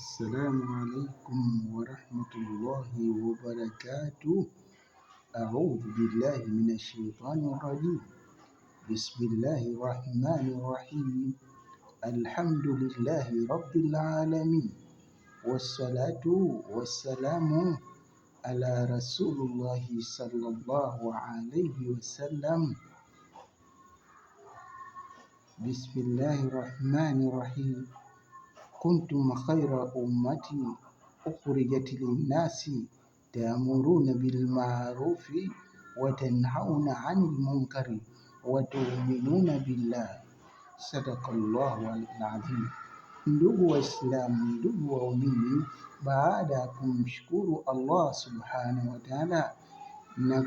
السلام عليكم ورحمة الله وبركاته. أعوذ بالله من الشيطان الرجيم. بسم الله الرحمن الرحيم. الحمد لله رب العالمين، والصلاة والسلام على رسول الله صلى الله عليه وسلم. بسم الله الرحمن الرحيم. كنتم خير أمتي أخرجت للناس تأمرون بالمعروف وتنهون عن المنكر وتؤمنون بالله. صدق الله العظيم. Ndugu Waislamu, ndugu waumini, baada ya kumshukuru Allah subhanahu wa ta'ala na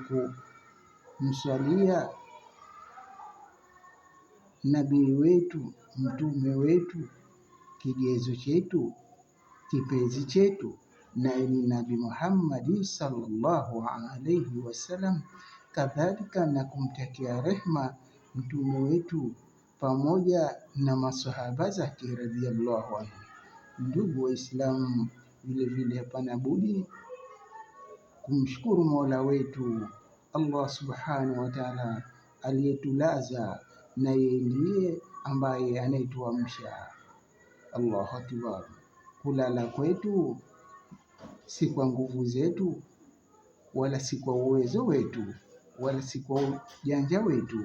kumswalia nabii wetu, mtume wetu, kigezo chetu, kipenzi chetu, na ni Nabii Muhammad sallallahu alaihi wasallam, kadhalika na kumtakia rehma mtume wetu pamoja na masahaba zake radhiyallahu anhu. Ndugu Waislamu, vile vile hapana budi kumshukuru Mola wetu Allah subhanahu wa ta'ala aliyetulaza, na yeye ndiye ambaye anayetuamsha. Allahu akbar. Kulala kwetu si kwa nguvu zetu, wala si kwa uwezo wetu, wala si kwa ujanja wetu.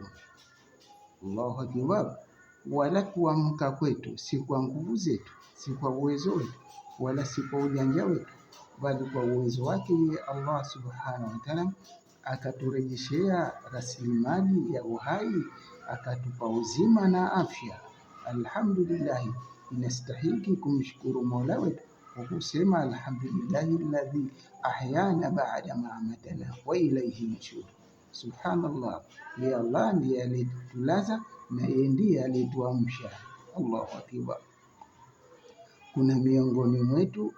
Allahu akbar. Wala kuamka kwetu si kwa nguvu zetu, si kwa uwezo wetu, wala si kwa ujanja wetu, bali kwa uwezo wake Allah subhanahu wa ta'ala. Akaturejeshea rasilimali ya uhai, akatupa uzima na afya. Alhamdulillah, inastahiki kumshukuru Mola wetu kwa kusema alhamdulillahi alladhi ahyana ba'da ma amatana wa ilayhi nushur. Subhanallah, ya Allah ndiye aliyetulaza na yeye ndiye aliyetuamsha. Allahu akbar. Kuna miongoni mwetu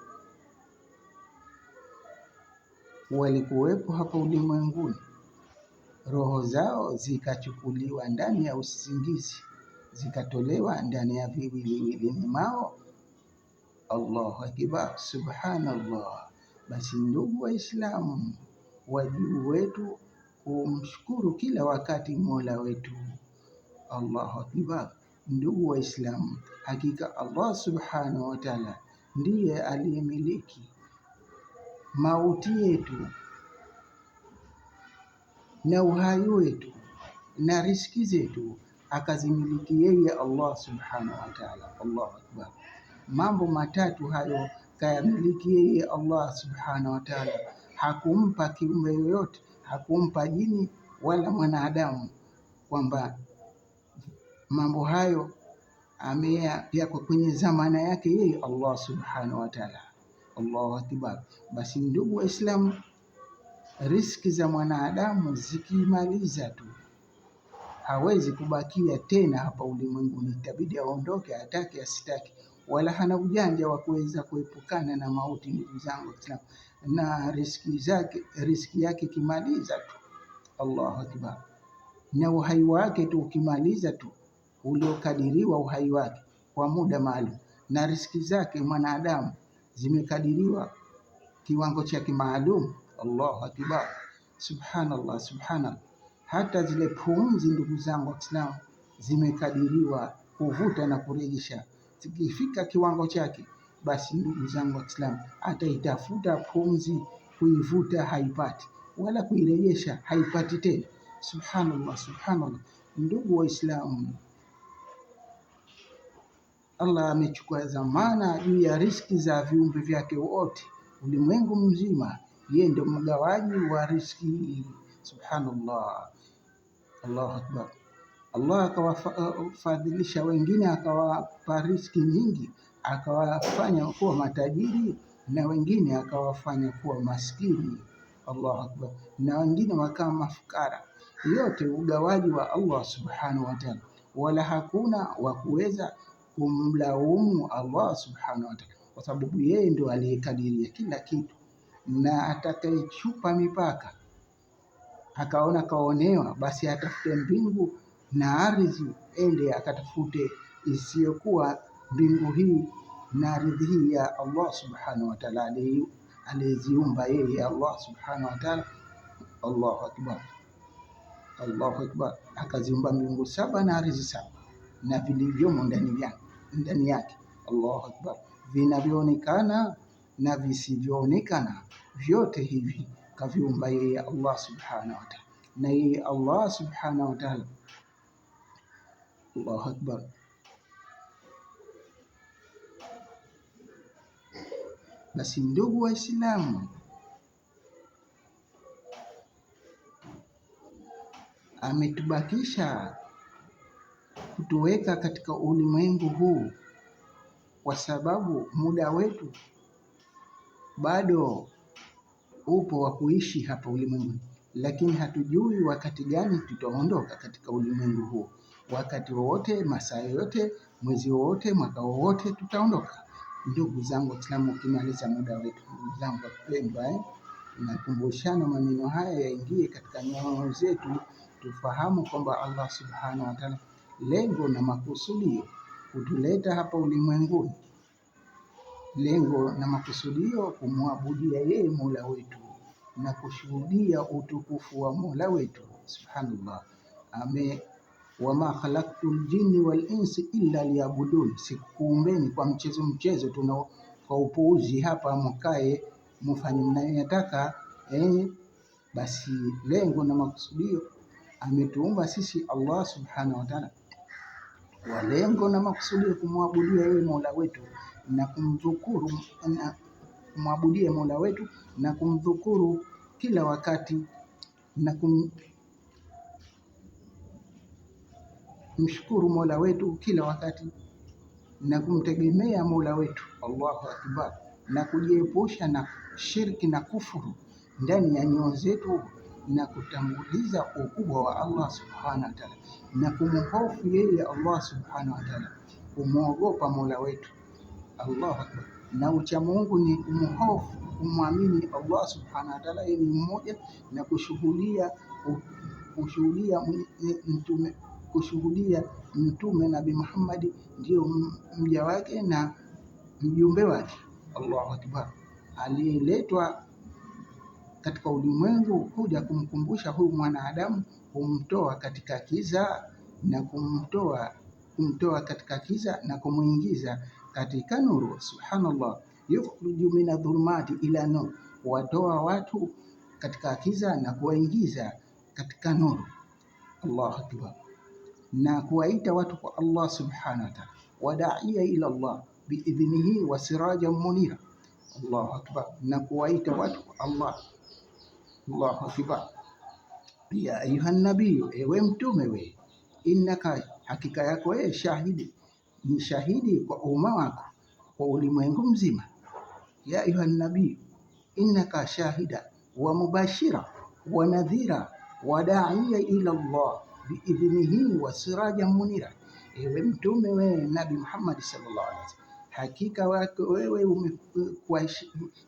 walikuwepo hapa ulimwenguni, roho zao zikachukuliwa ndani ya usingizi, zikatolewa ndani ya viwiliwili mwao. Allahu akbar, subhanallah. Basi ndugu Waislamu, wajibu wetu kumshukuru kila wakati Mola wetu. Allahu akbar. Ndugu Waislamu, hakika Allah subhanahu wa ta'ala ndiye aliyemiliki mauti yetu na uhai wetu na riziki zetu, akazimiliki yeye Allah subhanahu wa ta'ala. Allahu akbar. Mambo matatu hayo kayamiliki yeye Allah subhanahu wa ta'ala. Hakumpa kiumbe yoyote, hakumpa jini wala mwanadamu, kwamba mambo hayo yako kwenye zamana yake yeye Allah subhanahu wa ta'ala. Allahu akbar. Basi ndugu Waislamu, riziki za mwanadamu zikimaliza tu, hawezi kubakia tena hapa ulimwenguni, itabidi aondoke, atake asitake, wala hana ujanja wa kuweza kuepukana na mauti. Ndugu zangu Waislamu, na riziki yake kimaliza tu, Allahu akbar, na uhai wake tu ukimaliza tu, uliokadiriwa uhai wake kwa muda maalum, na riziki zake mwanadamu zimekadiriwa kiwango chake maalum. Allahu akbar. Subhanallah, subhanallah. Hata zile pumzi, ndugu zangu Waislamu, zimekadiriwa kuvuta na kurejesha. Zikifika kiwango chake, basi ndugu zangu Waislamu, ataitafuta pumzi, kuivuta haipati, wala kuirejesha haipati tena. Subhanallah, subhanallah. Ndugu Waislamu, Allah amechukua dhamana juu ya riziki za viumbe vyake wote ulimwengu mzima. Yeye ndio mgawaji wa riziki. Subhanallah. Allahu akbar. Allah akawafadhilisha wengine, akawapa riziki nyingi, akawafanya kuwa matajiri, na wengine akawafanya kuwa maskini. Allahu akbar. Na wengine wakawa mafukara. Yote ugawaji wa Allah subhanahu wa ta'ala, wala hakuna wa kuweza kumlaumu Allah subhanahu wa ta'ala, kwa sababu yeye ndio aliyekadiria kila kitu. Na atakayechupa mipaka akaona kaonewa, basi atafute mbingu na ardhi, ende akatafute isiyokuwa mbingu hii na ardhi hii ya Allah subhanahu wa ta'ala aliyeziumba yeye Allah subhanahu wa ta'ala. Allahu akbar, Allahu akbar. Akaziumba mbingu 7 na ardhi 7 na vilivyomo ndani yake. Allahu akbar, vinavyoonekana na visivyoonekana, vyote hivi kaviumba yeye Allah subhanahu wa ta'ala. Na yeye Allah subhanahu wa ta'ala, Allahu akbar, basi ndugu Waislamu, ametubakisha kutuweka katika ulimwengu huu kwa sababu muda wetu bado upo wa kuishi hapa ulimwenguni, lakini hatujui wakati gani tutaondoka katika ulimwengu huu. Wakati wowote, masaa yote, mwezi wowote, mwaka wowote tutaondoka. Ndugu zangu Waislamu, ukimaliza muda wetu, ndugu zangu wapendwa, nakumbushana maneno haya yaingie katika nyoyo zetu, tufahamu kwamba Allah subhanahu wa ta'ala lengo na makusudio kutuleta hapa ulimwenguni, lengo na makusudio kumwabudia yeye Mola wetu na kushuhudia utukufu wa Mola wetu subhanallah. Wama khalaqtul jinni wal insi illa liyabudun, sikuumbeni kwa mchezo tuna kwa upuuzi hapa mkae mfanye mnayotaka. Basi lengo na makusudio, ametuumba sisi Allah subhanahu wa ta'ala kwa lengo na makusudio kumwabudia yeye Mola wetu na kumdhukuru, na kumwabudia Mola wetu na kumdhukuru kila wakati na kumshukuru Mola wetu kila wakati na kumtegemea Mola wetu Allahu akbar, na kujiepusha na shirki na kufuru ndani ya nyoyo zetu, na kutanguliza ukubwa wa Allah subhanahu wa ta'ala, na kumhofu yeye Allah subhanahu wa ta'ala, kumwogopa Mola wetu Allahu akbar. Na ucha Mungu ni kumhofu, kumwamini Allah subhanahu wa ta'ala yeye ni mmoja, na kushuhudia mtume Nabii Muhammad ndio mja wake na mjumbe wake Allahu akbar, aliyeletwa katika ulimwengu kuja kumkumbusha huyu mwanadamu, kumtoa katika kiza na kumtoa katika kiza na kumuingiza katika nuru. Subhanallah, yukhriju min adh-dhulumati ila nur, kuwatoa watu katika kiza na kuwaingiza katika nuru. Allahu akbar, na kuwaita watu kwa Allah subhanahu wa ta'ala, wadaiya ila Allah biidhnihi wa sirajan munira. Allahu akbar, na kuwaita watu kwa Allah. Allahu akbar, ya ayuha nabii, ewe mtume we, innaka, hakika yako wewe, shahidi, ni shahidi kwa umma wako, kwa ulimwengu mzima. Ya ayuha nabii, innaka shahida wa mubashira wa nadhira wa da'iya ila Allah biidhnihi wa sirajan munira. Ewe mtume wewe Nabii Muhammad sallallahu alaihi wasallam, hakika wako wewe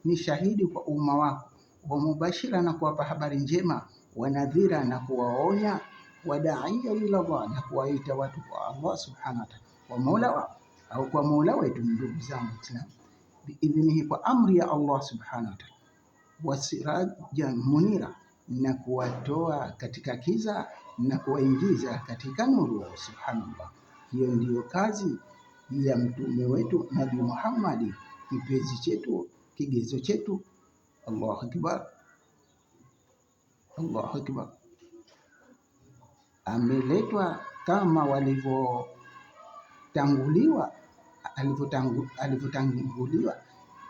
ni shahidi kwa umma wako, wa mubashira, na kuwapa habari njema, wa nadhira, na kuwaonya, wa da'iya ila Allah, na kuwaita watu kwa Allah subhanahu wa ta'ala, kwa Mola wao au kwa Mola wetu. Ndugu zangu Waislamu, biidhnihi, kwa amri ya Allah subhanahu wa ta'ala, wa sirajan munira, na kuwatoa katika kiza na kuwaingiza katika nuru. Subhanallah, hiyo ndiyo kazi ya mtume wetu Nabii Muhammad, kipenzi chetu, kigezo chetu. Allahu akbar, Allahu akbar. Ameletwa kama alivyotanguliwa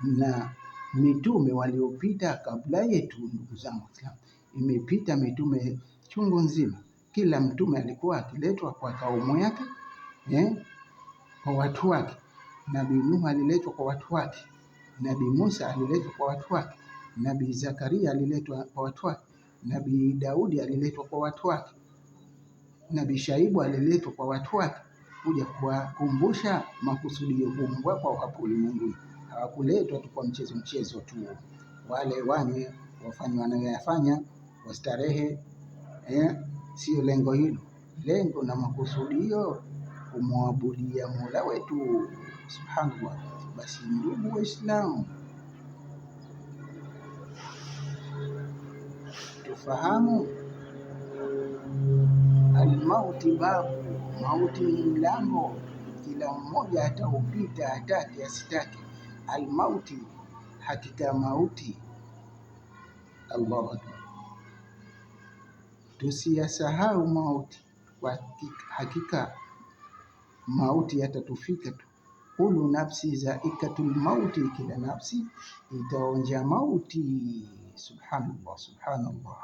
na mitume waliopita kabla yetu. Ndugu zangu Waislamu, imepita mitume chungu nzima, kila mtume alikuwa akiletwa kwa kaumu yake, kwa watu wake. Nabii Nuh aliletwa kwa watu wake, Nabii Musa aliletwa kwa watu wake, Nabii Zakaria aliletwa kwa watu wake, Nabii Daudi aliletwa kwa watu wake, Nabii Shaibu aliletwa kwa watu wake, kuja kuwakumbusha makusudio kuumbwa kwa hapo ulimwenguni. Hawakuletwa tu kwa mchezo tu, wale wane wafanye wanayoyafanya, wastarehe. Sio lengo hilo. Lengo na makusudio kumwabudia Mola wetu subhanallah. Basi ndugu Waislamu, tufahamu almauti babu, mauti ni mlango, kila mmoja ataupita, atake asitake. Almauti, hakika mauti. Allahu akbar. Tusiyasahau mauti, kwa hakika mauti yatatufika tu. Kullu nafsi zaikatul mauti, kila nafsi itaonja mauti. Subhanallah, subhanallah.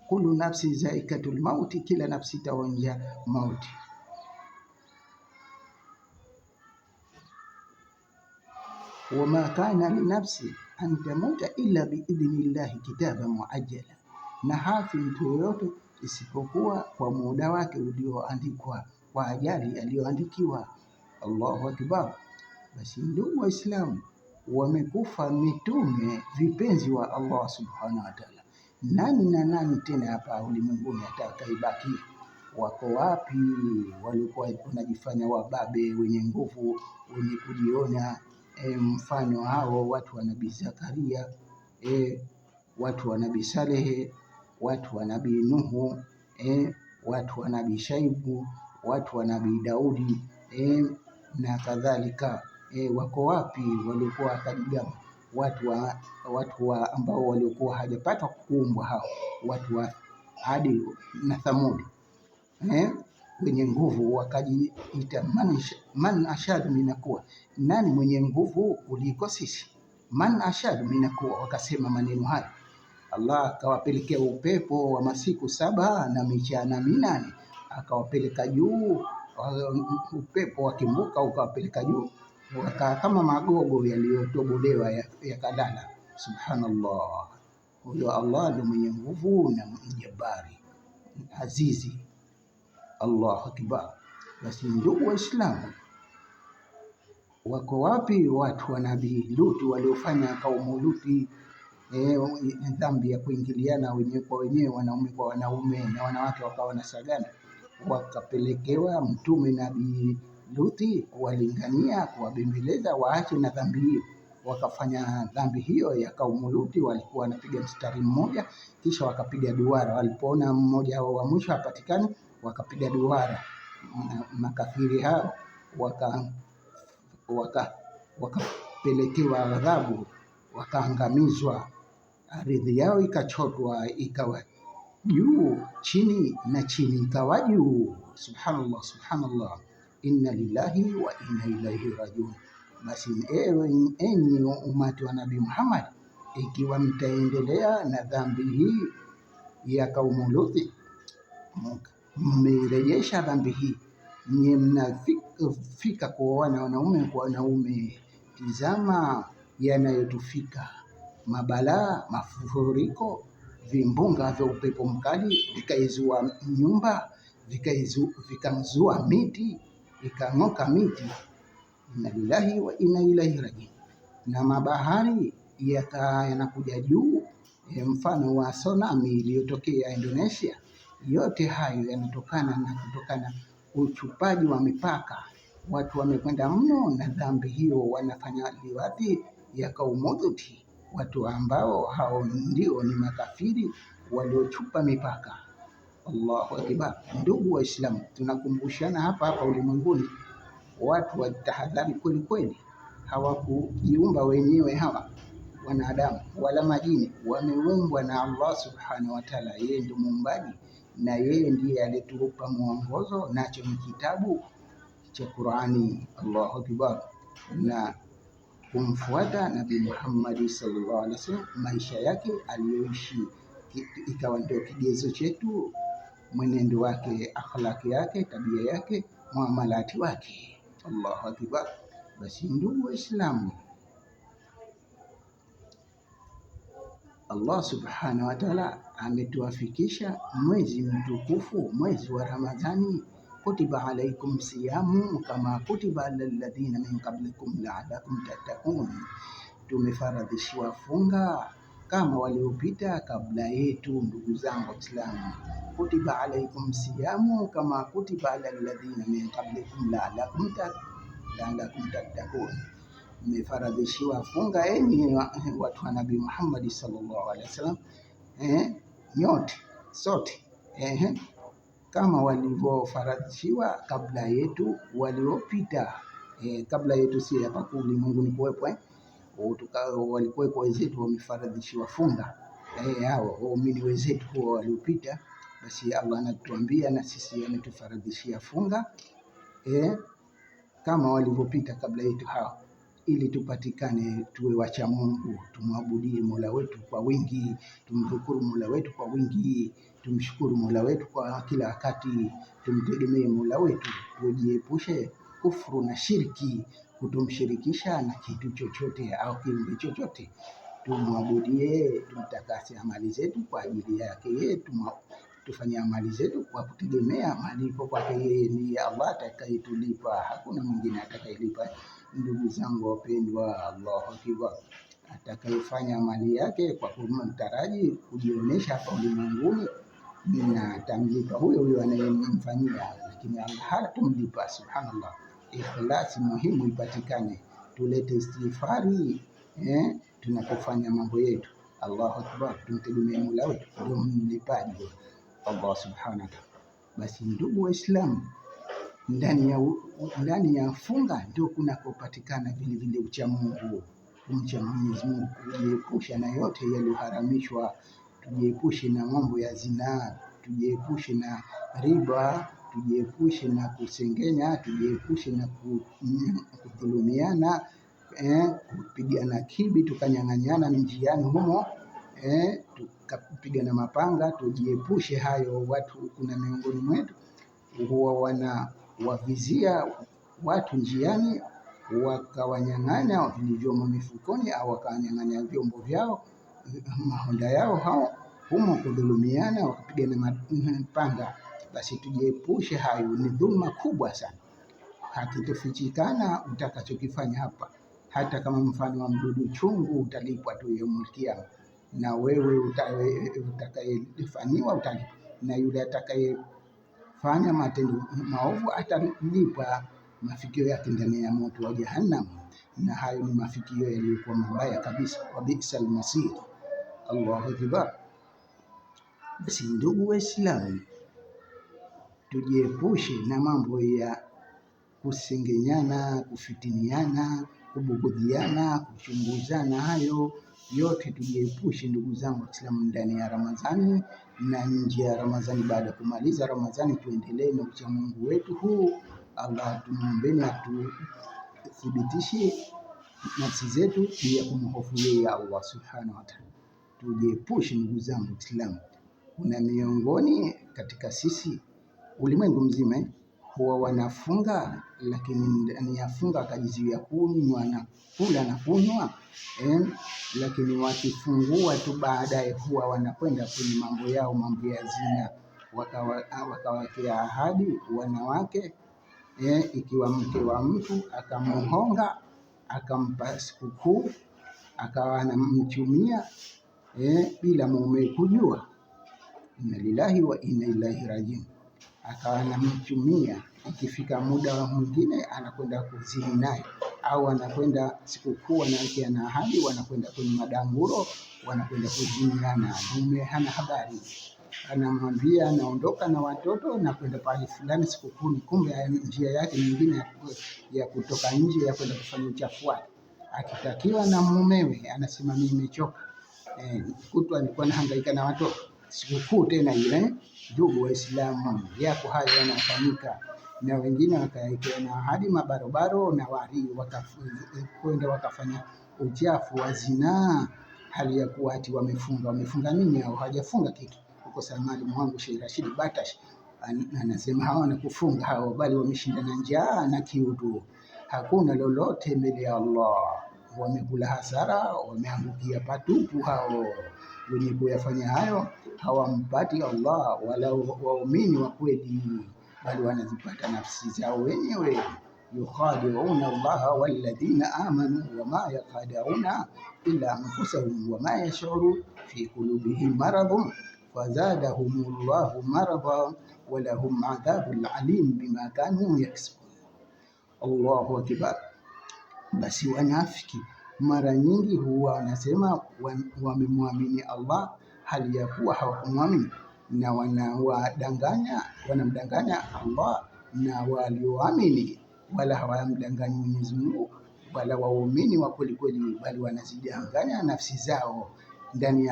Kullu nafsi zaikatul mauti, kila nafsi itaonja mauti. Wama kana linafsi an tamuta illa biidhnillahi kitaban muajjala, na hafi mtu yoyote isipokuwa kwa muda wake ulioandikwa, kwa ajali aliyoandikiwa. Allahu akbar. Basi ndugu Waislamu, wamekufa mitume vipenzi wa Allah subhanahu wa ta'ala. Nani na nani tena hapa ulimwenguni atakaibaki? Wako wapi walikuwa wanajifanya wababe, wenye nguvu, wenye kujiona? Mfano hao watu wa Nabii Zakaria, watu wa Nabii Salehe, watu wa Nabii Nuhu, watu wa Nabii Shaibu, watu wa Nabii Daudi, na kadhalika. Wako wapi walikuwa wakajigamba? Watu wa ambao walikuwa hajapata kuumbwa, hao watu wa Adi na Thamudi, wenye nguvu, wakajiita man ashadu minakuwa, nani mwenye nguvu kuliko sisi? Man ashadu minakuwa, wakasema maneno haya. Allah akawapelekea upepo wa masiku 7 na michana 8, akawapeleka juu. Upepo wakimbuka ukawapeleka juu, wakaa kama magogo yaliyotobolewa yakadala. Subhanallah. Huyo Allah ndio mwenye nguvu na mjabari azizi. Allahu akbar. Basi ndugu Waislamu, wako wapi watu wa Nabii Luti waliofanya kaumu Luti dhambi ya kuingiliana wenyewe kwa wenyewe, wanaume kwa wanaume, na wanawake wakawa wanasagana? Wakapelekewa mtume Nabii Luti kuwalingania, kuwabembeleza waache na dhambi hiyo. Wakafanya dhambi hiyo ya kaumu Luti, walikuwa wanapiga mstari mmoja, kisha wakapiga duara. Walipoona mmoja wa mwisho hapatikani, wakapiga duara. Makafiri hao wakapelekewa adhabu, wakaangamizwa, ardhi yao ikachotwa, ikawa juu chini na chini ikawa juu. Subhanallah, subhanallah. Inna lillahi wa inna ilaihi rajiun. Basi enyi umati wa Nabii Muhammad, ikiwa mtaendelea na dhambi hii ya kaumu Luti, mmerejesha dhambi hii, nye mnafika kuoana wanaume kwa wanaume, tizama yanayotufika: mabalaa, mafuriko, vimbunga vya upepo mkali vikaizua nyumba, vikamzua miti, ikang'oka miti. Inna lillahi wa inna ilaihi rajiun. Na mabahari yanakuja juu, mfano wa tsunami iliyotokea Indonesia. Yote hayo yanatokana uchupaji wa mipaka. Watu wamekwenda mno na dhambi hiyo, wanafanya liwati ya kaumu Luti, watu ambao hao ndio ni makafiri waliochupa mipaka. Allahu akbar. Ndugu Waislamu, tunakumbushana hapa ulimwenguni, watu watahadhari kweli kweli. Hawakujiumba wenyewe hawa wanadamu wala majini, wameumbwa na Allah subhanahu wa ta'ala. Yeye ndio muumbaji na yeye ndiye aliyetupa mwongozo, nacho ni kitabu cha Qur'ani. Allahu akbar. Na kumfuata Nabii Muhammad sallallahu alaihi wasallam, maisha yake aliyoishi ikawa ndio kigezo chetu, mwenendo wake, akhlaki yake, tabia yake, muamalati wake. Allahu akbar. Basi ndugu Waislamu, Allah subhanahu wa ta'ala ametuafikisha mwezi mtukufu, mwezi wa Ramadhani. Kutiba alaikum siyamu kama kutiba alal ladhina min qablikum la'allakum tattaqun. Tumefaradhishiwa funga kama waliopita kabla yetu. Ndugu zangu Waislamu, kutiba alaikum siyamu kama kutiba ala alladhina min qablikum la'allakum tattaqun, mmefaradhishiwa funga enyi watu wa Nabii Muhammad sallallahu alaihi wasallam, nyote sote, kama walivyofaradhishiwa kabla yetu waliopita. Kabla yetu si hapa ulimwenguni kuwepo, walikuwepo wenzetu wamefaradhishiwa funga, hao waumini wenzetu huwa waliopita. Basi Allah anatuambia na sisi ametufaradhishia funga kama walivyopita kabla yetu hao, ili tupatikane tuwe wacha Mungu, tumwabudie Mola wetu kwa wingi, tumshukuru Mola wetu kwa wingi, tumshukuru Mola wetu kwa kila wakati, tumtegemee Mola wetu, tujiepushe kufuru na shirki, kutomshirikisha na kitu chochote au kiumbe chochote, tumwabudie, tumtakase amali zetu kwa ajili yake yeye, tufanye amali zetu kwa kutegemea malipo kwake yeye. Ni Allah atakayetulipa, hakuna mwingine atakayelipa. Ndugu zangu wapendwa, Allahu Akbar, atakayefanya amali yake kwa kumtaraji kujionyesha hapa ulimwenguni na atamlipa huyo huyo anayemfanyia, lakini Allah hatamlipa. Subhanallah, ikhlasi muhimu ipatikane, tulete istighfari tunapofanya mambo yetu. Allahu Akbar, tumtegemee Mola wetu, ndio mlipaji Allah subhanahu. Basi ndugu Waislamu, ndani ya funga ndio kunakopatikana vile vile ucha Mungu, kumcha Mwenyezi Mungu, kujiepusha na yote yaliyoharamishwa, tujiepushe na mambo ya zinaa, tujiepushe na riba, tujiepushe na kusengenya, tujiepushe na kudhulumiana, kupigana kibi, tukanyang'anyana njiani humo, tukapigana mapanga. Tujiepushe hayo. Watu kuna miongoni mwetu huwa wanawavizia watu njiani, wakawanyang'anya vilivyomo mifukoni au wakawanyang'anya vyombo vyao, mahonda yao hao humo, kudhulumiana, wakapigana mapanga. Basi tujiepushe hayo, ni dhulma kubwa sana, hakitofichikana utakachokifanya hapa. Hata kama mfano wa mdudu chungu utalipwa tu yaumul kiyama, na wewe utakayefanyiwa utalipa, na yule atakayefanya matendo maovu atalipa mafikio yake ndani ya moto wa Jahannam, na hayo ni mafikio yaliyokuwa mabaya kabisa. Wa bi'sal masir. Allahu Akbar. Basi ndugu Waislamu, tujiepushe na mambo ya kusengenyana, kufitiniana, kubugudhiana, kuchunguzana. Hayo yote tujiepushe ndugu zangu Waislamu, ndani ya Ramadhani na nje ya Ramadhani. Baada ya kumaliza Ramadhani tuendelee na ucha Mungu wetu huu. Allah tumuombeni atuthibitishe nafsi zetu pia kumhofu yeye Allah subhanahu wa ta'ala. Tujiepushe ndugu zangu Waislamu, kuna miongoni katika sisi ulimwengu mzima huwa wanafunga, lakini ndani ya funga akajizuia kunywa na kula na kunywa, lakini wakifungua tu baadaye huwa wanakwenda kwenye mambo yao, mambo ya zina, wakawekea ahadi wanawake, ikiwa mke wa mtu akamhonga, akampa sikukuu, akawa anamchumia bila mume kujua, inna lillahi wa inna ilaihi rajiun, akawa anamchumia. Ikifika muda mwingine anakwenda kuzini naye, au anakwenda sikukuu, anawekea na ahadi, wanakwenda kwenye madanguro, wanakwenda kuziniana. Mume hana habari, anamwambia anaondoka na watoto na kwenda pale fulani sikukuu, kumbe njia yake nyingine ya kutoka nje ya kwenda kufanya uchafu wake. Akitakiwa na mumewe anasema mimi nimechoka, kutwa alikuwa anahangaika na watoto, sikukuu tena ile. Ndugu Waislamu, yako hayo yanafanyika, na wengine wakaekea na ahadi mabarobaro na wari, wakakwenda wakafanya uchafu wa zinaa, hali ya kuwa ati wamefunga. Wamefunga nini? Au hawajafunga kitu. Uko samali mwangu Sheikh Rashid Batash anasema hawana kufunga hao, bali wameshinda na njaa na kiu tu, hakuna lolote mbele ya Allah. Wamekula hasara, wameangukia patupu hao. Wenye kuyafanya hayo hawampati Allah wala waumini wa kweli, bali wanazipata nafsi zao wenyewe. yukhadi'una Allaha walladhina amanu wama yakhda'una illa anfusahum wama yash'urun fi qulubihim maradun fazadahumullahu maradan walahum adhabun alim bima kanu yaksibun. Allahu akbar. Basi wanafiki mara nyingi huwa wanasema wamemwamini Allah hali ya kuwa hawakumwamini, na wanamdanganya Allah na walioamini, wala hawamdanganyi Mwenyezi Mungu, wala waumini wa kweli kweli, bali wanazidanganya nafsi zao. Ndani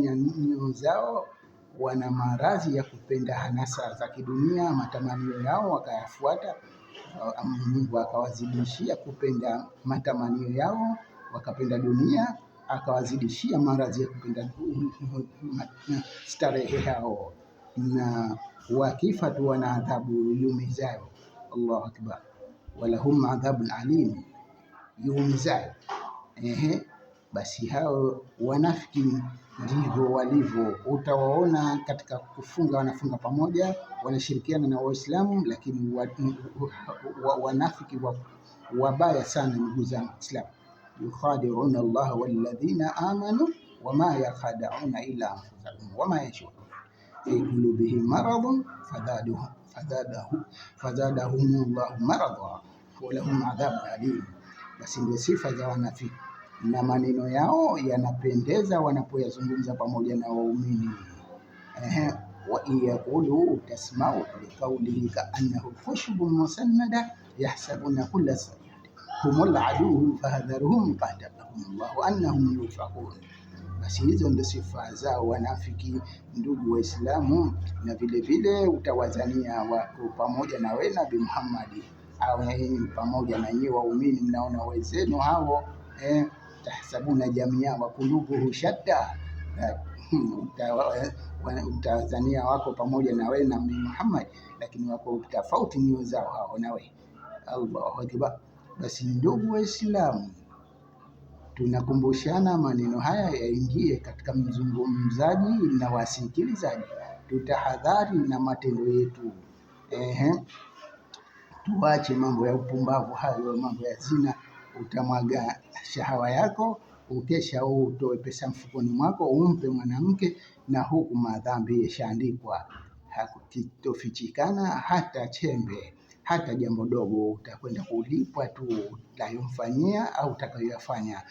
ya nyoyo zao wana maradhi ya kupenda hanasa za kidunia, matamanio yao wakayafuata. Mungu akawazidishia kupenda matamanio yao, wakapenda dunia, akawazidishia maradhi ya kupenda starehe yao, na wakifa tu wana adhabu yumizayo. Allahu akbar. Walahum adhabun alim yumizayo. Basi hao wanafiki ndivyo walivyo. Utawaona katika kufunga, wanafunga pamoja, wanashirikiana na Waislamu, lakini wanafiki wabaya sana, ndugu zangu Waislamu. Yukhadi'una Allah walladhina amanu wama yakhada'una illa anfusahum wama yash'urun fi qulubihim maradun fazadahumullahu maradan walahum adhabun alim. Basi ndio sifa za wanafiki, na maneno yao yanapendeza wanapoyazungumza pamoja na waumini. Wa yaqulu tasma'u liqawlihi ka'annahu khushubun musannada yahsabuna kulla sayhatin humul aduwwu fahadharhum qatalahumullahu annahum yufakun. Basi hizo ndio sifa zao wanafiki, ndugu Waislamu, na vile vile utawazania wako pamoja na wewe Nabii Muhammad au pamoja na nyinyi waumini, mnaona wenzenu hao tahsabuna jamia wa kulubuhu shatta, utazania wako pamoja na wewe Nabii Muhammad, lakini wako tofauti nyoyo zao hao na wewe. Allahu akbar. Basi ndugu Waislamu, tunakumbushana maneno haya yaingie katika mzungumzaji na wasikilizaji. Tutahadhari na matendo yetu. Tuache mambo ya upumbavu hayo, mambo ya zina. Utamwaga shahawa yako, ukesha utoe pesa mfukoni mwako umpe mwanamke, na huku madhambi yashaandikwa, hakitofichikana hata chembe, hata jambo dogo. Utakwenda kulipwa tu utayomfanyia au utakayoyafanya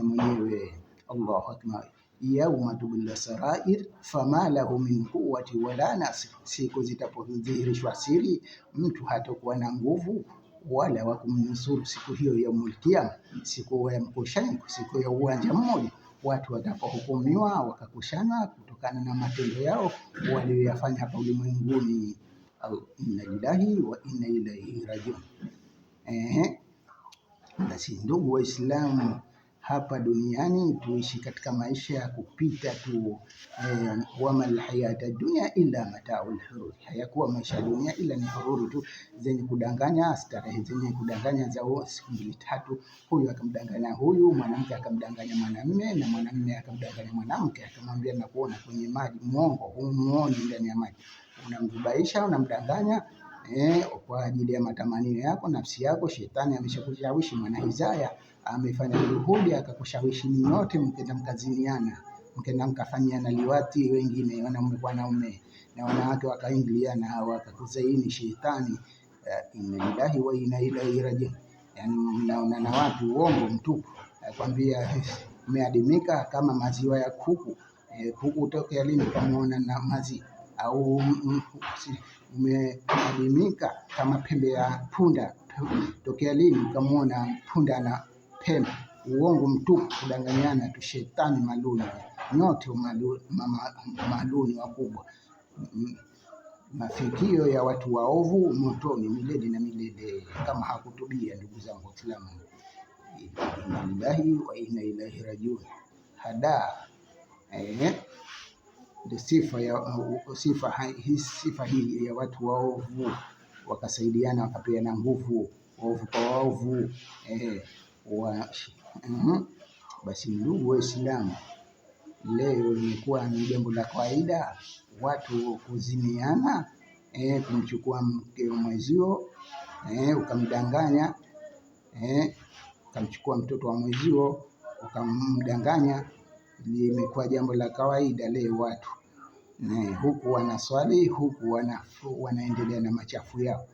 mwenyewe. Allahu akbar. Yauma tubla sarair fama lahu min quwwati wala nasir, siku zitapodhihirishwa siri mtu hatakuwa na nguvu wala wa kumnusuru siku hiyo ya Kiyama, siku ya mkusanyiko, siku ya uwanja mmoja. Watu watapohukumiwa wakakushana kutokana na matendo yao walioyafanya hapa ulimwenguni. Inna lillahi wa inna ilaihi rajiun. Basi ndugu Waislamu, hapa duniani tuishi katika maisha ya kupita tu. Wamal hayata dunya illa mata'ul ghurur, hayakuwa maisha ya dunia ila ni hururi tu zenye kudanganya, starehe zenye kudanganya za siku mbili tatu. Huyu akamdanganya huyu, mwanamke akamdanganya mwanamume, na mwanamume akamdanganya mwanamke, akamwambia na kuona kwenye maji. Muongo, humuoni ndani ya maji, unamzubaisha, unamdanganya kwa ajili ya matamanio yako, nafsi yako. Shetani ameshakushawishi, mwana hizaya amefanya juhudi akakushawishi nyote, mkenda mkaziniana, mkenda mkafanyana liwati, wengine wanaume kwa wanaume na wanawake wakaingiliana, wakakuzaini shetani. Inna lillahi wa inna ilaihi rajiun. Yani mnaona na watu uongo mtupu, kwambia umeadimika kama maziwa ya kuku. Kuku utokea lini kumuona na maziwa? Au umeadimika kama pembe ya punda, tokea lini ukamuona punda na pembe? Uongo mtupu, kudanganyana tu. Shetani maluni, nyote maluni wakubwa. Mafikio ya watu waovu motoni milele na milele, kama hakutubia. Ndugu zangu Waislamu, inna lillahi wa inna ilaihi rajiun. Hada ndio sifa hii ya watu waovu, wakasaidiana wakapeana nguvu, waovu kwa waovu. Basi ndugu Waislamu, leo ilikuwa ni jambo la kawaida watu kuziniana, kumchukua mke mwezio ukamdanganya, ukamchukua mtoto wa mwenzio ukamdanganya, limekuwa jambo la kawaida leo watu huku wanaswali huku wanaendelea na machafu yao.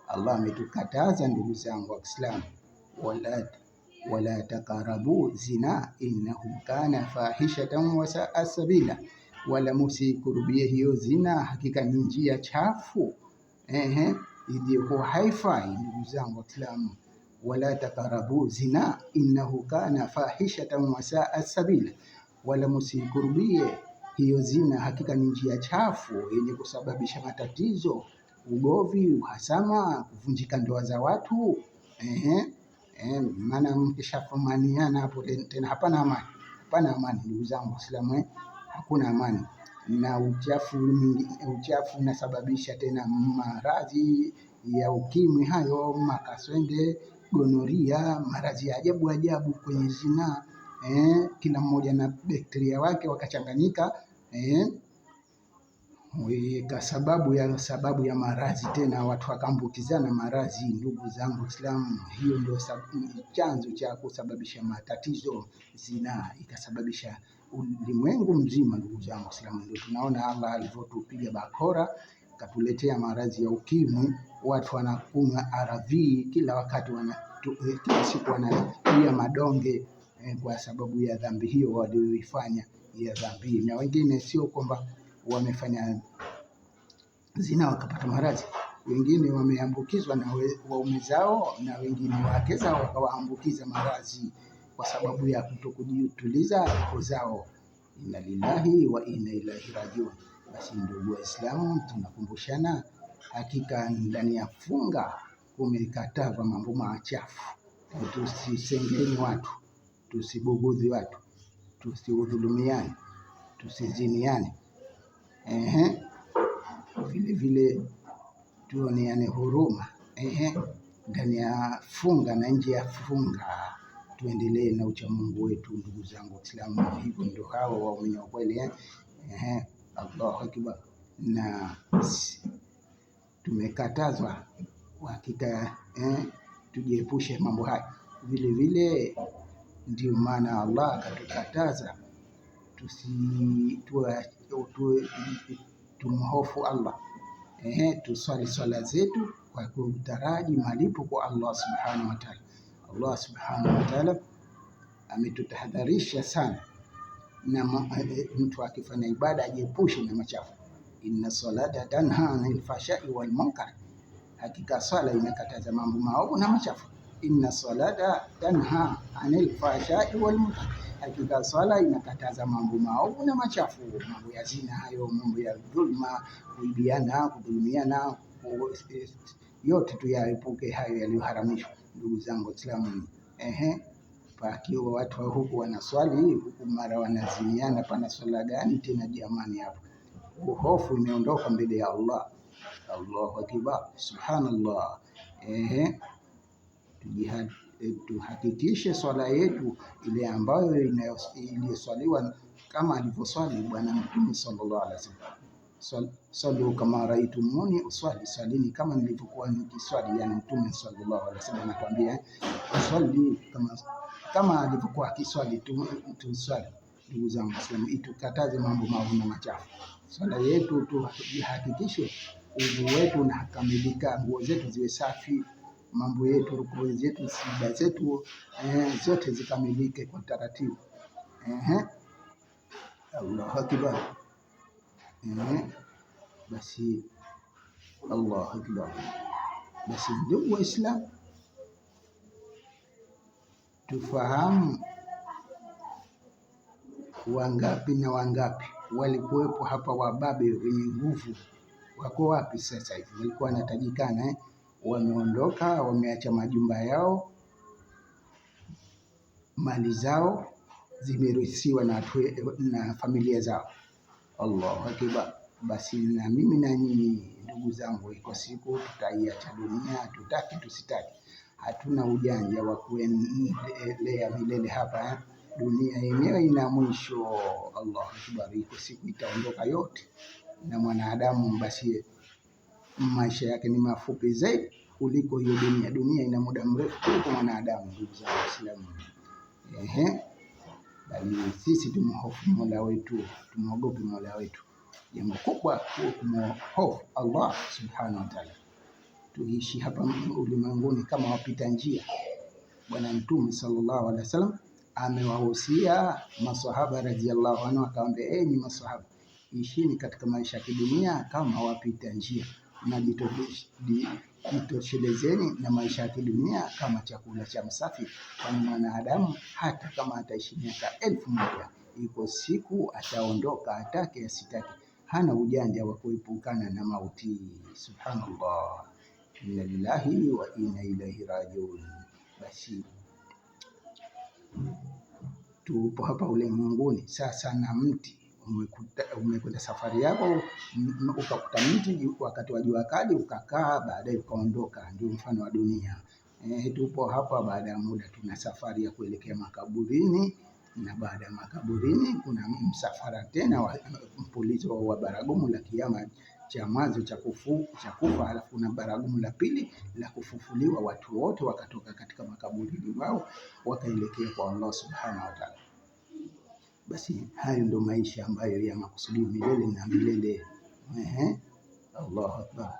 Allah ametukataza ndugu zangu wa Kiislamu, wala takarabu zina innahu kana fahishatan wa saa sabila, wala musikurubie hiyo zina, hakika ni njia chafu iliyokuwa haifai. Ndugu zangu wa Kiislamu, wala takarabu zina innahu kana fahishatan wa saa sabila, wala musikurubie hiyo zina, hakika ni njia chafu yenye kusababisha matatizo, ugovi, uhasama, kuvunjika ndoa za watu. Maana mkishafumaniana hapo tena hapana amani ndugu zangu Waislamu, hakuna amani. Na uchafu unasababisha tena maradhi ya ukimwi, hayo makaswende, gonoria, maradhi ya ajabu kwenye zinaa. Kila mmoja na bakteria wake wakachanganyika, sababu ya maradhi, tena watu wakaambukizana maradhi. Ndugu zangu Waislamu, hiyo ndio chanzo cha kusababisha matatizo. Zina ikasababisha ulimwengu mzima. Ndugu zangu Waislamu, ndio tunaona Allah alivyotupiga bakora, katuletea maradhi ya ukimwi. Watu wanakunywa ARV kila wakati, kila siku wanatia madonge kwa sababu ya dhambi hiyo walioifanya ya dhambi. Na wengine sio kwamba wamefanya zina wakapata maradhi, wengine wameambukizwa na waume zao, na wengine wake zao wakawaambukiza maradhi kwa sababu ya kutokujituliza roho zao. Inna lillahi wa inna ilaihi rajiun. Basi ndugu Waislamu, tunakumbushana, hakika ndani ya funga kumekatazwa mambo machafu. Tusisengeni watu, tusibugudhi watu, tusiudhulumiane, tusiziniane, vile tuoneane huruma ndani ya funga na nje ya funga. Tuendelee na uchamungu wetu ndugu zangu Waislamu. Hivyo ndio hao waumini wa kweli. Allahu Akbar. Na tumekatazwa hakika, tujiepushe mambo haya. Vile ndio maana Allah akatukataza tumhofu Allah, tuswali swala zetu kwa kutaraji malipo kwa Allah subhanahu wa ta'ala. Allah subhanahu wa ta'ala ametutahadharisha sana, na mtu akifanya ibada ajiepushe na machafu. Inna salata tanha anil fahsha'i wal munkar, hakika swala inakataza mambo maovu na machafu. Inna salata tanha anil fahsha'i wal munkar, hakika swala inakataza mambo maovu na machafu. Mambo ya zina hayo, mambo ya dhulma, kuibiana, kudhulumiana, yote tuyaepuke hayo yaliyoharamishwa. Ndugu zangu Waislamu, pakiwa watu wa huku wanaswali huku mara wanaziniana, pana swala gani tena jamani hapo? Hofu imeondoka mbele ya Allah. Allahu Akbar, subhanallah. Tuhakikishe swala yetu ile ambayo iliyoswaliwa kama alivyoswali Bwana Mtume sallallahu alaihi wasallam. Sallu kama raitumuni uswali, swalini kama nilivyokuwa nikiswali. Yani Mtume sallallahu alaihi wasallam anatuambia swali kama alivyokuwa akiswali tuswali. Ndugu zangu Waislamu, itukataze mambo maovu na machafu. Swala yetu tuhakikishe udhu wetu unakamilika, nguo zetu ziwe safi, mambo yetu, rukuu zetu, sijda zetu zote zikamilike kwa taratibu. Allahu Akbar. Basi Allahu Akbar. Basi ndugu Waislamu, tufahamu wangapi na wangapi walikuwepo hapa wababe wenye nguvu, wako wapi sasa hivi? Walikuwa wanatajikana, wameondoka, wameacha majumba yao, mali zao zimerithiwa na familia zao. Allahu Akbar. Basi na mimi na nyinyi ndugu zangu, iko siku tutaiacha dunia, tutaki tusitaki. Hatuna ujanja wa kuendelea milele hapa. Dunia yenyewe ina mwisho. Allahu Akbar. Iko siku itaondoka yote, na mwanadamu basi maisha yake ni mafupi zaidi. kuliko hiyo dunia. Dunia ina muda mrefu kuliko mwanadamu, ndugu za Waislamu. Bali sisi tumhofu Mola wetu, tumogope Mola wetu. Jambo kubwa kumhofu Allah subhanahu wa ta'ala. Tuishi hapa ulimwenguni kama wapita njia. Bwana Mtume sallallahu alaihi wasallam amewahusia maswahaba radhiallahu anhu, akawaambia, enyi maswahaba, ishini katika maisha ya kidunia kama wapita njia, na jitoshelezeni na maisha ya kidunia kama chakula cha msafiri. Kwani mwanadamu hata kama ataishi miaka 1000, iko siku ataondoka, atake asitake. Hana ujanja wa kuepukana na mauti. Subhanallah, inna lillahi wa inna ilaihi rajiun. Basi tupo hapa ulimwenguni sasa, na mti umekwenda safari yako, ukakuta mti wakati wa jua kali, ukakaa, baadaye ukaondoka. Ndio mfano wa dunia. Tupo hapa, baada ya muda tuna safari ya kuelekea makaburini, na baada ya makaburini kuna msafara tena wa mpulizo wa baragumu la kiyama cha mwanzo cha kufa, alafu kuna baragumu la pili la kufufuliwa. Watu wote wakatoka katika makaburini wao wakaelekea kwa Allah subhanahu wa ta'ala. Basi hayo ndio maisha ambayo yanakusudiwa milele na milele. Allahu akbar.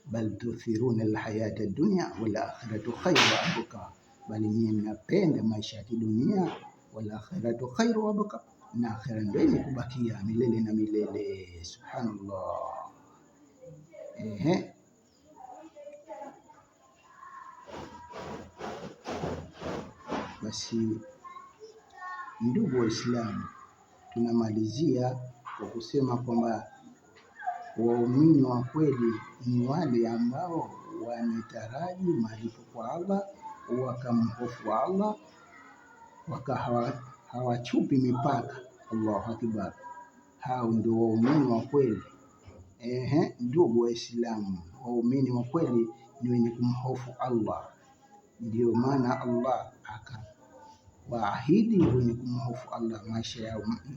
Bal tuthiruna alhayata ad-dunya wal akhiratu khairu wa abqa. Bali nyinyi mnapenda maisha ya kidunia, wal akhiratu khairu wa abqa, na akhira ndio yenye kubakia milele na milele. Subhanallah. Basi ndugu Waislamu, tunamalizia kwa kusema kwamba waumini wa kweli ni wale ambao wanataraji malipo kwa Allah, wakamhofu Allah, hawachupi mipaka. Allahu akbar. Hao ndio waumini wa kweli. Ndugu Waislamu, waumini wa kweli ni wenye kumhofu Allah. Ndio maana Allah akawaahidi wenye kumhofu Allah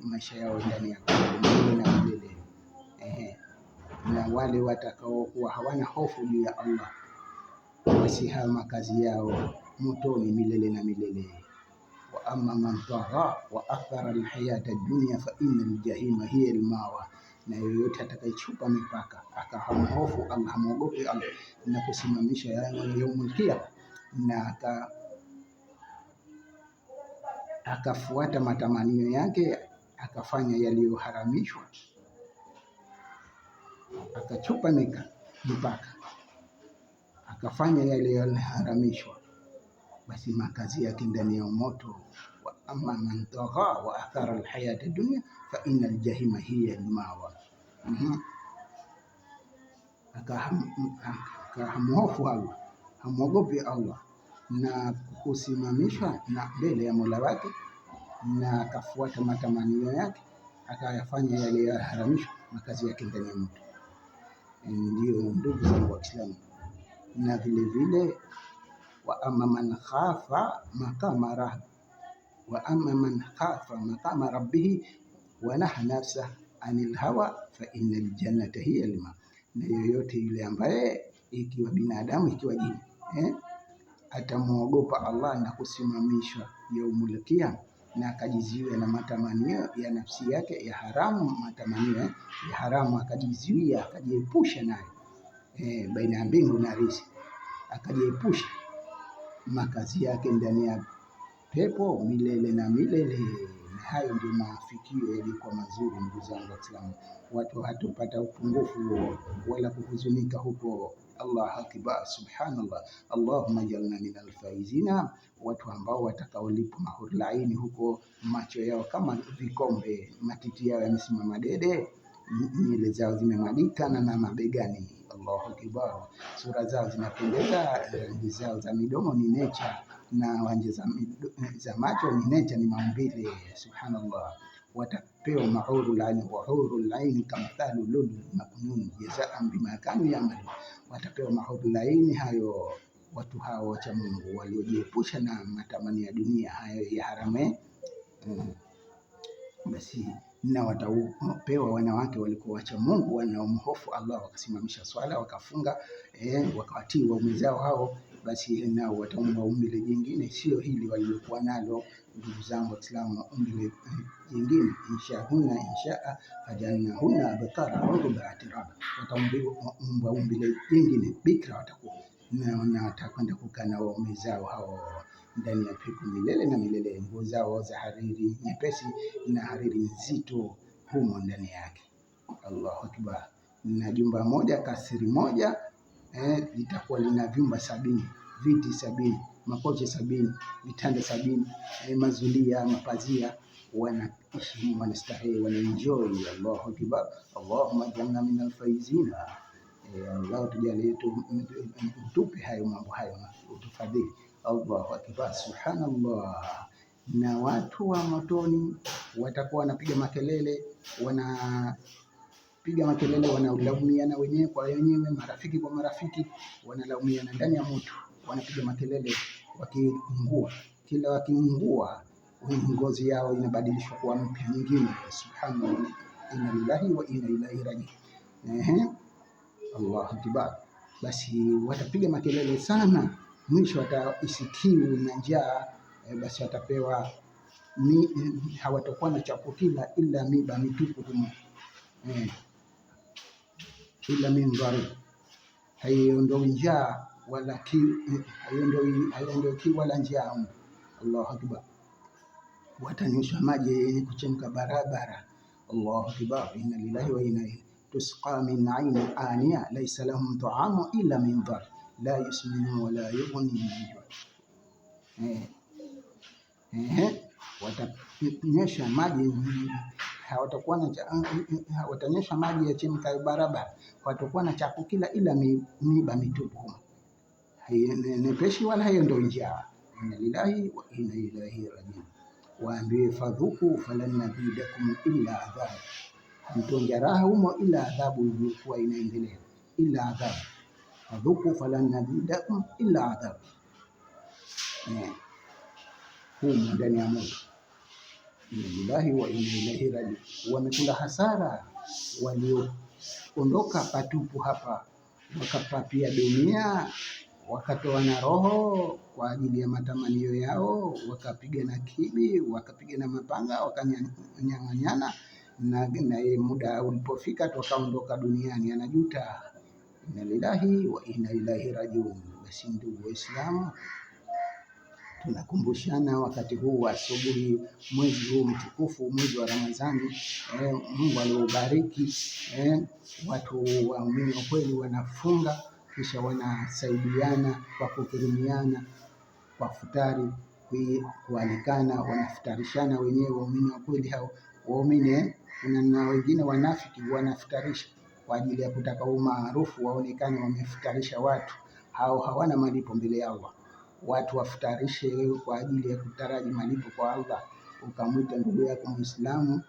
maisha yao ndani ya milele na milele. Na wale watakaokuwa hawana hofu juu ya Allah, basi haya makazi yao motoni milele na milele. Wa amma man tagha wa athara alhayata ad-dunya fa inna al-jahima hiya al-mawa. Na yoyote atakayechupa mipaka, akahamhofu Allah, muogope Allah, na kusimamisha yaumul qiyama, na akafuata matamanio yake, akafanya yaliyoharamishwa, akachupa mipaka, akafanya yaliyoharamishwa, basi makazi yake ndani ya moto. Wa amma man tagha wa athara alhayata dunya fa inna aljahima hiya almawa. Akahamhofu Allah, hamwogopi Allah, na kusimamishwa na mbele ya Mola wake, na akafuata matamanio yake, akayafanya yaliyoharamishwa, makazi yake ndani ya moto. Ndio ndugu zangu wa Kiislamu. Na vile vile wa amma man khafa maqama rabbih wa naha nafsa anil hawa fa innal jannata hiya al-ma. Na yoyote yule ambaye, ikiwa binadamu ikiwa jini, atamuogopa Allah na kusimamishwa yaumul qiyama, na akajizuia na matamanio ya nafsi yake ya haramu, matamanio ya haramu akajizuia, akajiepusha nayo, baina ya mbingu na riziki, akajiepusha, makazi yake ndani ya pepo milele na milele. Na hayo ndio maafikio yalikuwa mazuri, ndugu zangu Waislamu. Watu hatupata upungufu wala kuhuzunika huko. Allah akbar, subhanallah. Allahumma jalna min alfaizina, watu ambao watakaolipwa mahurul aini huko, macho yao kama vikombe, matiti yao yamesimama dede, nywele zao zimemwagika na mabegani. Allahu akbar. Sura zao zinapendeza, rangi zao za midomo ni nature, na wanje za macho ni nature, ni maumbile. Subhanallah. Watapewa mahurul aini, wa hurul aini kamthalu lulu maknun jazaan bima kanu ya'malu. Watapewa mahurul aini hayo watu hao wacha Mungu waliojiepusha na matamanio ya dunia hayo ya harame. Basi na watapewa wanawake walikuwa wacha Mungu wanaomhofu Allah, wakasimamisha swala, wakafunga, wakawatii waume zao hao, basi nao wataumba umbile jingine, sio hili waliokuwa nalo. Ndugu zangu Waislamu, umbile jingine, inshaa fajannahunna abkara urba atiraba, wataumba umbile jingine, bikra watakuwa na watakwenda kukaa na waume zao hao ndani ya pepo milele na milele, nguo zao za hariri nyepesi na hariri nzito humo ndani yake. Allahu Akbar. Na jumba moja, kasiri moja, litakuwa lina vyumba 70, viti 70, makochi 70, vitanda 70, mazulia, mapazia, wanaishi, wanastarehe, wanaenjoy. Allahu Akbar. Allahumma ij'alna min alfaizina. Allah tujalie, tupe hayo mambo hayo, utufadhili. Allahu Akbar. Subhanallah. Na watu wa motoni watakuwa wanapiga makelele, wanalaumiana wenyewe kwa wenyewe, marafiki kwa marafiki, wanalaumiana ndani ya moto, wanapiga makelele wakiungua. Kila wakiungua, ngozi yao inabadilishwa kuwa mpya nyingine. Subhanallah. Inna lillahi wa inna ilaihi rajiun. Allahu Akbar. Basi watapiga makelele sana, mwisho wataisikiu na njaa, basi watapewa hawatakuwa na cha kukila ila miba mitupu humo, ila mindhari, haiondoi njaa wala haiondoi wala njaa. Allahu Akbar. Watanyeshwa maji yenye kuchemka barabara. Allahu Akbar. Inna lillahi wa inna ilaihi. Tusqa min ainin aniya laysa lahum ta'amu illa min dhar la yusminu wa la yughni min ju'. Watanyesha maji, watanyesha maji ya chemka barabara, watakuwa na cha kukila ila miba mitupu, hainepeshi wala haiondoi njaa. Inna lillahi wa inna ilaihi rajiun. Waambiwe fadhuku falan nazidakum illa adhab, mtonja raha humo ila adhabu iliyokuwa inaendelea, ila adhabu. Fadhuku falan nazidakum illa adhab, humo ndani ya moto. Inna lillahi wa inna ilaihi rajiun. Wamekula hasara walioondoka patupu hapa, wakapapia dunia, wakatoa na roho kwa ajili ya matamanio yao, wakapiga na kibi, wakapiga na mapanga, wakanyang'anyana, na muda ulipofika tukaondoka duniani, anajuta. Inna lillahi wa inna ilaihi rajiun. Basi ndugu Waislamu, tunakumbushana wakati huu wa asubuhi, mwezi huu mtukufu, mwezi wa Ramadhani, Mungu aliobariki, watu waumini wa kweli wanafunga, kisha wanasaidiana kwa kukirimiana kwa futari, kualikana, wanafutarishana wenyewe waumini wa kweli hao. Waumini na wengine wanafiki wanafutarisha kwa ajili ya kutaka umaarufu, waonekane wamefutarisha watu. Hao hawana malipo mbele ya Allah. Watu wafutarishe kwa ajili ya kutaraji malipo kwa Allah. Ukamwita ndugu yako Muislamu,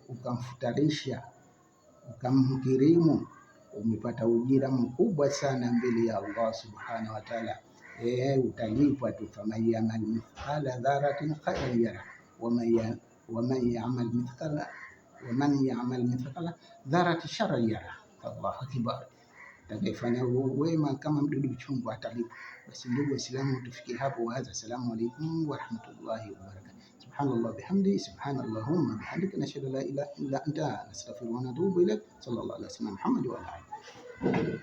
ukamfutarisha, ukamkirimu, umepata ujira mkubwa sana mbele ya Allah subhanahu wa ta'ala. Utalipwa tu. Faman ya'mal mithqala dharratin khairan yara waman ya'mal mithqala dharratin sharran yara. Allahu Akbar. Atakayefanya wema kama mdudu chungu atalipwa. Basi ndugu Waislamu, tufikie hapo. Waadha, assalamu alaykum wa rahmatullahi wa barakatuh. Subhanallah bihamdi, subhanallahumma bihamdika, nashhadu la ilaha illa anta, nastaghfiruka wa natubu ilaik. Sallallahu alaihi wasallam Muhammad wa alihi.